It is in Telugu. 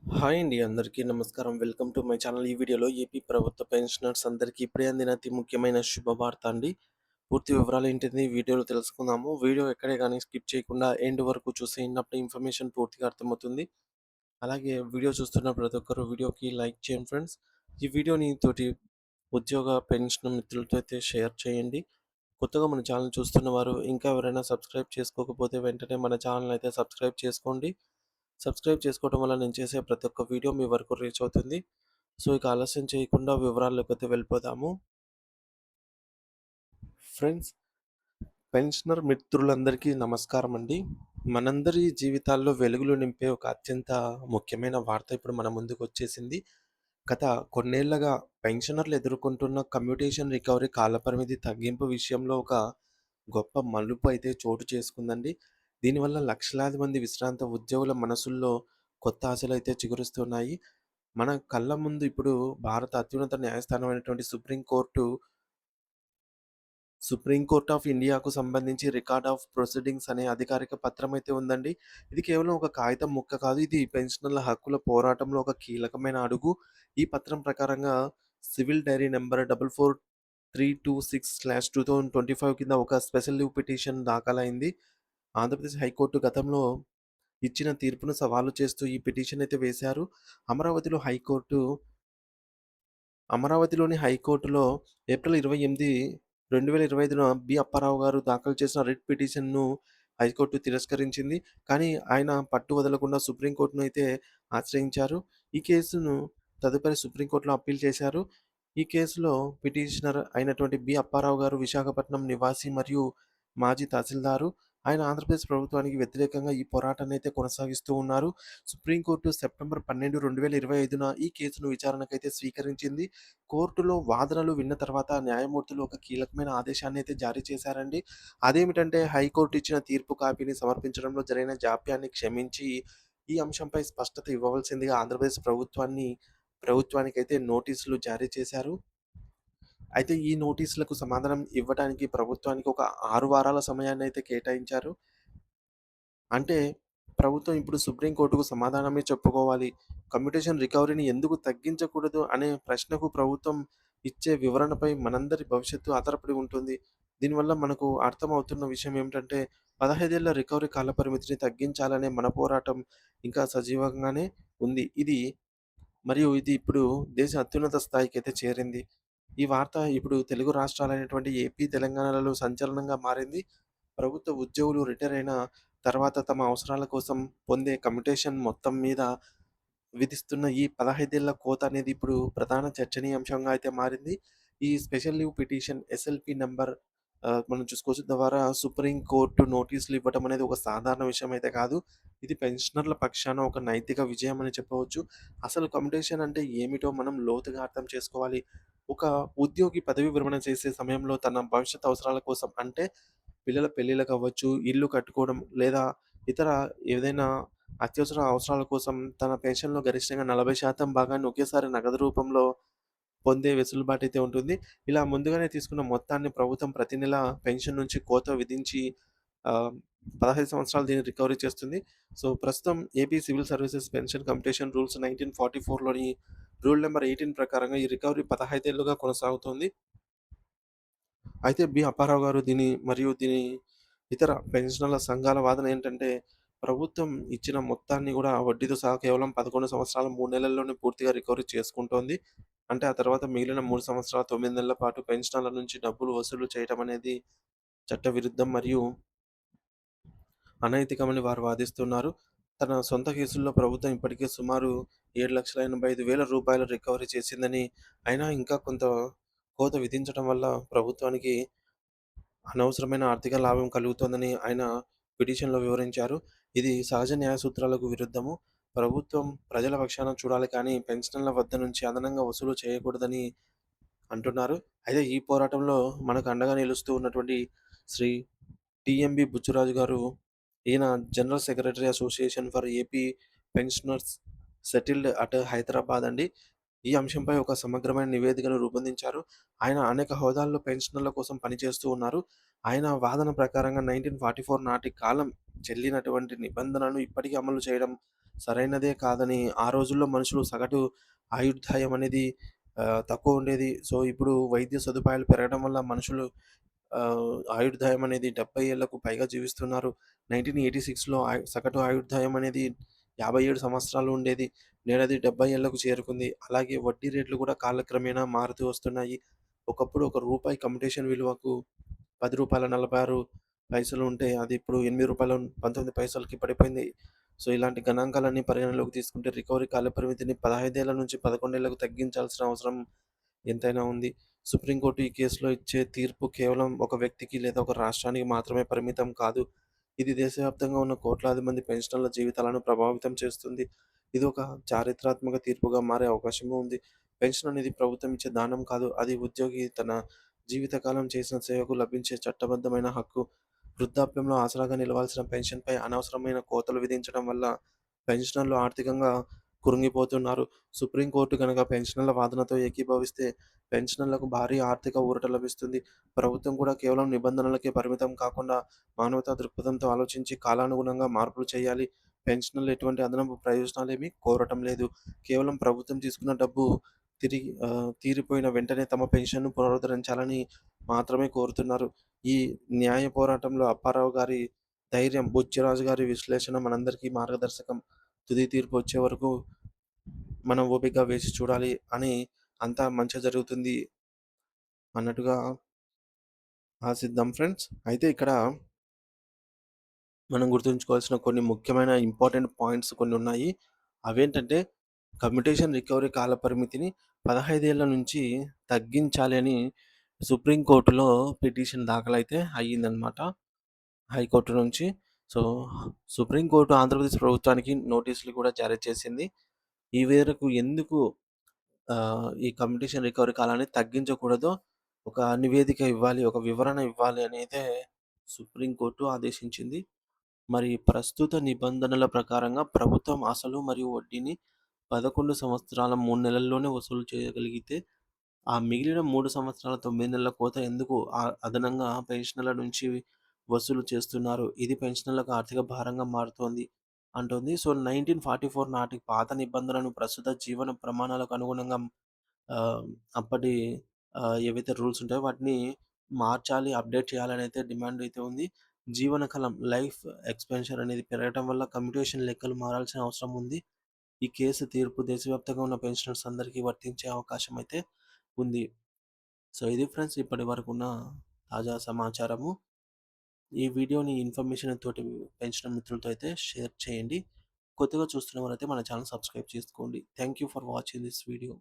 హాయ్ అండి. అందరికీ నమస్కారం. Welcome to my channel. ఈ వీడియోలో ఏపీ ప్రభుత్వ పెన్షనర్స్ అందరికీ ఇప్పుడే అందిన అతి ముఖ్యమైన శుభవార్త అండి. పూర్తి వివరాలు ఏంటిది వీడియోలో తెలుసుకుందాము. వీడియో ఎక్కడే గాని స్కిప్ చేయకుండా ఎండ్ వరకు చూసేయండి. అప్పుడే ఇన్ఫర్మేషన్ పూర్తిగా అర్థమవుతుంది. అలాగే వీడియో చూస్తున్న ప్రతి ఒక్కరు వీడియోకి లైక్ చేయండి ఫ్రెండ్స్. ఈ వీడియోని తోటి ఉద్యోగ పెన్షన్ మిత్రులతో అయితే షేర్ చేయండి. కొత్తగా మన ఛానల్ చూస్తున్న వారు ఇంకా ఎవరైనా సబ్స్క్రైబ్ చేసుకోకపోతే వెంటనే మన ఛానల్ అయితే సబ్స్క్రైబ్ చేసుకోండి. సబ్స్క్రైబ్ చేసుకోవడం వల్ల నేను చేసే ప్రతి ఒక్క వీడియో మీ వరకు రీచ్ అవుతుంది. సో, ఇక ఆలస్యం చేయకుండా వివరాల్లోకైతే వెళ్ళిపోదాము. ఫ్రెండ్స్, పెన్షనర్ మిత్రులందరికీ నమస్కారం అండి. మనందరి జీవితాల్లో వెలుగులు నింపే ఒక అత్యంత ముఖ్యమైన వార్త ఇప్పుడు మన ముందుకొచ్చేసింది. గత కొన్నేళ్లుగా పెన్షనర్లు ఎదుర్కొంటున్న కమ్యూటేషన్ రికవరీ కాలపరిమితి తగ్గింపు విషయంలో ఒక గొప్ప మలుపు అయితే చోటు చేసుకుందండి. దీనివల్ల లక్షలాది మంది విశ్రాంత ఉద్యోగుల మనసుల్లో కొత్త ఆశలైతే చిగురిస్తున్నాయి. మన కళ్ళ ముందు ఇప్పుడు భారత అత్యున్నత న్యాయస్థానమైనటువంటి సుప్రీం కోర్ట్ ఆఫ్ ఇండియాకు సంబంధించి రికార్డ్ ఆఫ్ ప్రొసీడింగ్స్ అనే అధికారిక పత్రం అయితే ఉందండి. ఇది కేవలం ఒక కాగితం ముక్క కాదు. ఇది పెన్షనర్ల హక్కుల పోరాటంలో ఒక కీలకమైన అడుగు. ఈ పత్రం ప్రకారంగా సివిల్ డైరీ నంబర్ 44326/2025 కింద ఒక special leave petition దాఖలైంది. Andhra Pradesh high court గతంలో ఇచ్చిన తీర్పును సవాలు చేస్తూ ఈ పిటిషన్ అయితే వేశారు. అమరావతిలో హైకోర్టు అమరావతిలోని హైకోర్టులో ఏప్రిల్ 28, 2025న అప్పారావు గారు దాఖలు చేసిన రిట్ పిటిషన్‌ను హైకోర్టు తిరస్కరించింది. కానీ ఆయన పట్టు వదలకుండా సుప్రీంకోర్టును అయితే ఆశ్రయించారు. ఈ కేసును తదుపరి సుప్రీంకోర్టులో అప్పీల్ చేశారు. ఈ కేసులో పిటిషనర్ అయినటువంటి అప్పారావు గారు విశాఖపట్నం నివాసి మరియు మాజీ తహసీల్దారు. ఆయన ఆంధ్రప్రదేశ్ ప్రభుత్వానికి వ్యతిరేకంగా ఈ పోరాటాన్నయితే కొనసాగిస్తూ ఉన్నారు. సుప్రీంకోర్టు సెప్టెంబర్ 12, 2025న ఈ కేసును విచారణకైతే స్వీకరించింది. కోర్టులో వాదనలు విన్న తర్వాత న్యాయమూర్తులు ఒక కీలకమైన ఆదేశాన్ని అయితే జారీ చేశారండి. అదేమిటంటే హైకోర్టు ఇచ్చిన తీర్పు కాపీని సమర్పించడంలో జరిగిన జాప్యాన్ని క్షమించి ఈ అంశంపై స్పష్టత ఇవ్వవలసిందిగా ఆంధ్రప్రదేశ్ ప్రభుత్వానికైతే నోటీసులు జారీ చేశారు. అయితే ఈ నోటీసులకు సమాధానం ఇవ్వడానికి ప్రభుత్వానికి ఒక 6 వారాల సమయాన్నయితే కేటాయించారు. అంటే ప్రభుత్వం ఇప్పుడు సుప్రీం కోర్టుకు సమాధానమే చెప్పుకోవాలి. కమ్యూటేషన్ రికవరీని ఎందుకు తగ్గించకూడదు అనే ప్రశ్నకు ప్రభుత్వం ఇచ్చే వివరణపై మనందరి భవిష్యత్తు ఆధారపడి ఉంటుంది. దీనివల్ల మనకు అర్థమవుతున్న విషయం ఏమిటంటే 15 ఏళ్ల రికవరీ కాలపరిమితిని తగ్గించాలనే మన పోరాటం ఇంకా సజీవంగానే ఉంది. ఇది ఇప్పుడు దేశ అత్యున్నత స్థాయికైతే చేరింది. ఈ వార్త ఇప్పుడు తెలుగు రాష్ట్రాలైనటువంటి ఏపీ, తెలంగాణలలో సంచలనంగా మారింది. ప్రభుత్వ ఉద్యోగులు రిటైర్ అయిన తర్వాత తమ అవసరాల కోసం పొందే కమ్యుటేషన్ మొత్తం మీద విధిస్తున్న ఈ 15 ఏళ్ల కోత అనేది ఇప్పుడు ప్రధాన చర్చనీయాంశంగా అయితే మారింది. ఈ special leave petition SLP number మనం చూసుకోవచ్చు. ద్వారా సుప్రీం కోర్టు నోటీసులు ఇవ్వటం అనేది ఒక సాధారణ విషయం అయితే కాదు. ఇది పెన్షనర్ల పక్షాన ఒక నైతిక విజయం అని చెప్పవచ్చు. అసలు కమ్యుటేషన్ అంటే ఏమిటో మనం లోతుగా అర్థం చేసుకోవాలి. ఒక ఉద్యోగి పదవీ విరమణ చేసే సమయంలో తన భవిష్యత్ అవసరాల కోసం అంటే పిల్లల పెళ్ళిళ్ళకి అవ్వచ్చు, ఇల్లు కట్టుకోవడం లేదా ఇతర ఏదైనా అత్యవసర అవసరాల కోసం తన పెన్షన్‌లో గరిష్టంగా 40% భాగాన్ని ఒకేసారి నగదు రూపంలో పొందే వెసులుబాటైతే ఉంటుంది. ఇలా ముందుగానే తీసుకున్న మొత్తాన్ని ప్రభుత్వం ప్రతి నెల పెన్షన్ నుంచి కోత విధించి ఆహ్, 15 సంవత్సరాలు దీన్ని రికవరీ చేస్తుంది. సో, ప్రస్తుతం AP civil services pension computation rules 1944లోని రూల్ నంబర్ 18 ప్రకారంగా ఈ రికవరీ 15 ఏళ్లుగా కొనసాగుతోంది. అయితే అప్పారావు గారు దీని ఇతర పెన్షనర్ల సంఘాల వాదన ఏంటంటే, ప్రభుత్వం ఇచ్చిన మొత్తాన్ని గూడా వడ్డీతో సహా కేవలం 11 సంవత్సరాల 3 నెలల్లోనే పూర్తిగా రికవరీ చేసుకుంటోంది. అంటే ఆ తర్వాత మిగిలిన 3 సంవత్సరాల 9 నెలల పాటు పెన్షనర్ల నుంచి డబ్బులు వసూలు చేయటం అనేది చట్టవిరుద్ధం మరియు అనైతికమని వారు వాదిస్తున్నారు. తన సొంత కేసుల్లో ప్రభుత్వం ఇప్పటికే సుమారు రూ. 7,85,000 రికవరీ చేసిందని, అయినా ఇంకా కొంత కోత విధించడం వల్ల ప్రభుత్వానికి అనవసరమైన ఆర్థిక లాభం కలుగుతోందని ఆయన పిటిషన్‌లో వివరించారు. ఇది సహజ న్యాయ సూత్రాలకు విరుద్ధము. ప్రభుత్వం ప్రజల పక్షాన చూడాలి కానీ పెన్షనర్ల వద్ద నుంచి అదనంగా వసూలు చేయకూడదని అంటున్నారు. అయితే ఈ పోరాటంలో మనకు అండగా నిలుస్తూ ఉన్నటువంటి శ్రీ టీఎంబీ బుచ్చిరాజు గారు, ఈయన general secretary association for AP pensioners settled at Hyderabad అండి. ఈ అంశంపై ఒక సమగ్రమైన నివేదికను రూపొందించారు. ఆయన అనేక హోదాల్లో పెన్షనర్ల కోసం పనిచేస్తూ ఉన్నారు. ఆయన వాదన ప్రకారంగా 1944 నాటి కాలం చెల్లినటువంటి నిబంధనలను ఇప్పటికీ అమలు చేయడం సరైనదే కాదని ఆ రోజుల్లో మనుషులు సగటు ఆయుర్దాయం అనేది తక్కువుండేది. సో, ఇప్పుడు వైద్య సదుపాయాలు పెరగడం వల్ల మనుషులు ఆయుర్దాయం అనేది 70 ఏళ్లకు పైగా జీవిస్తున్నారు. 1986లో సగటు ఆయుర్దాయం అనేది 57 సంవత్సరాలు ఉండేది. నేడది 70 ఏళ్లకు చేరుకుంది. అలాగే వడ్డీ రేట్లు కూడా కాలక్రమేణా మారుతూ వస్తున్నాయి. ఒకప్పుడు ఒక రూపాయి కమ్యుటేషన్ విలువకు రూ. 10.46 ఉంటే అది ఇప్పుడు రూ. 8.19కి పడిపోయింది. సో, ఇలాంటి గణాంకాలన్నీ పరిగణనలోకి తీసుకుంటే రికవరీ కాల పరిమితిని 15 ఏళ్ల నుంచి 11 ఏళ్లకు తగ్గించాల్సిన అవసరం ఎంతైనా ఉంది. సుప్రీంకోర్టు ఈ కేసులో ఇచ్చే తీర్పు కేవలం ఒక వ్యక్తికి లేదా ఒక రాష్ట్రానికి మాత్రమే పరిమితం కాదు. ఇది దేశవ్యాప్తంగా ఉన్న కోట్లాది మంది పెన్షనర్ల జీవితాలను ప్రభావితం చేస్తుంది. ఇది ఒక చారిత్రాత్మక తీర్పుగా మారే అవకాశము ఉంది. పెన్షన్ అనేది ప్రభుత్వం ఇచ్చే దానం కాదు. అది ఉద్యోగి తన జీవితకాలం చేసిన సేవకు లభించే చట్టబద్ధమైన హక్కు. వృద్ధాప్యంలో ఆసరాగా నిలవాల్సిన పెన్షన్‌పై అనవసరమైన కోతలు విధించడం వల్ల పెన్షనర్లు ఆర్థికంగా కృంగిపోతున్నారు. సుప్రీంకోర్టు గనక పెన్షనర్ల వాదనతో ఏకీభవిస్తే పెన్షనర్లకు భారీ ఆర్థిక ఊరట లభిస్తుంది. ప్రభుత్వం కూడా కేవలం నిబంధనలకే పరిమితం కాకుండా మానవతా దృక్పథంతో ఆలోచించి కాలానుగుణంగా మార్పులు చేయాలి. పెన్షనర్లు ఎటువంటి అదనపు ప్రయోజనాలేమీ కోరటం లేదు. కేవలం ప్రభుత్వం తీసుకున్న డబ్బు తీరిపోయిన వెంటనే తమ పెన్షన్‌ను పునరుద్ధరించాలని మాత్రమే కోరుతున్నారు. ఈ న్యాయ పోరాటంలో అప్పారావు గారి ధైర్యం, బుచ్చిరాజు గారి విశ్లేషణ మనందరికీ మార్గదర్శకం. తుది తీర్పు వచ్చే వరకు మనం ఓపికగా వేచి చూడాలి అని అంతా మంచే జరుగుతుంది అన్నట్టుగా ఆశిద్దాం ఫ్రెండ్స్. అయితే ఇక్కడ మనం గుర్తుంచుకోవాల్సిన కొన్ని ముఖ్యమైన ఇంపార్టెంట్ పాయింట్స్ కొన్నున్నాయి. అవేంటంటే కమ్యుటేషన్ రికవరీ కాల పరిమితిని 15 ఏళ్ల నుంచి తగ్గించాలి అని సుప్రీంకోర్టులో పిటిషన్ దాఖలైతే అయ్యిందనమాట. హైకోర్టు నుంచి. సో, సుప్రీంకోర్టు ఆంధ్రప్రదేశ్ ప్రభుత్వానికి నోటీసులు కూడా జారీ చేసింది. ఈ మేరకు ఎందుకు ఈ కమ్యుటేషన్ రికవరీ కాలాన్ని తగ్గించకూడదో ఒక నివేదిక ఇవ్వాలి, ఒక వివరణ ఇవ్వాలి అనైతే సుప్రీంకోర్టు ఆదేశించింది. మరి ప్రస్తుత నిబంధనల ప్రకారంగా ప్రభుత్వం అసలు మరియు వడ్డీని 11 సంవత్సరాల 3 నెలల్లోనే వసూలు చేయగలిగితే, ఆ మిగిలిన 3 సంవత్సరాల 9 నెలల కోత ఎందుకు అదనంగా పెన్షనర్ల నుంచి వసూలు చేస్తున్నారు? ఇది పెన్షనర్లకు ఆర్థిక భారంగా మారుతోంది అంటోంది. సో, 1944 నాటి పాత నిబంధనలను ప్రస్తుత జీవన ప్రమాణాలకు అనుగుణంగా ఆహ్, అప్పటి ఏవైతే రూల్స్ ఉంటాయో వాటిని మార్చాలి, అప్‌డేట్ చేయాలనైతే డిమాండ్ అయితే ఉంది. జీవనకాలం లైఫ్ ఎక్స్‌పెన్షన్ అనేది పెరగటం వల్ల కమ్యుటేషన్ లెక్కలు మారాల్సిన అవసరం ఉంది. ఈ కేసు తీర్పు దేశవ్యాప్తంగా ఉన్న పెన్షనర్స్ అందరికీ వర్తించే అవకాశం అయితే ఉంది. సో, ఇది ఫ్రెండ్స్ ఇప్పటి వరకున్న తాజా సమాచారము. ఈ వీడియోని ఇన్ఫర్మేషన్ తోటి పెన్షనర్ మిత్రులతో అయితే షేర్ చేయండి. కొత్తగా చూస్తున్న వారైతే మన ఛానెల్ సబ్స్క్రైబ్ చేసుకోండి. Thank you for watching this video.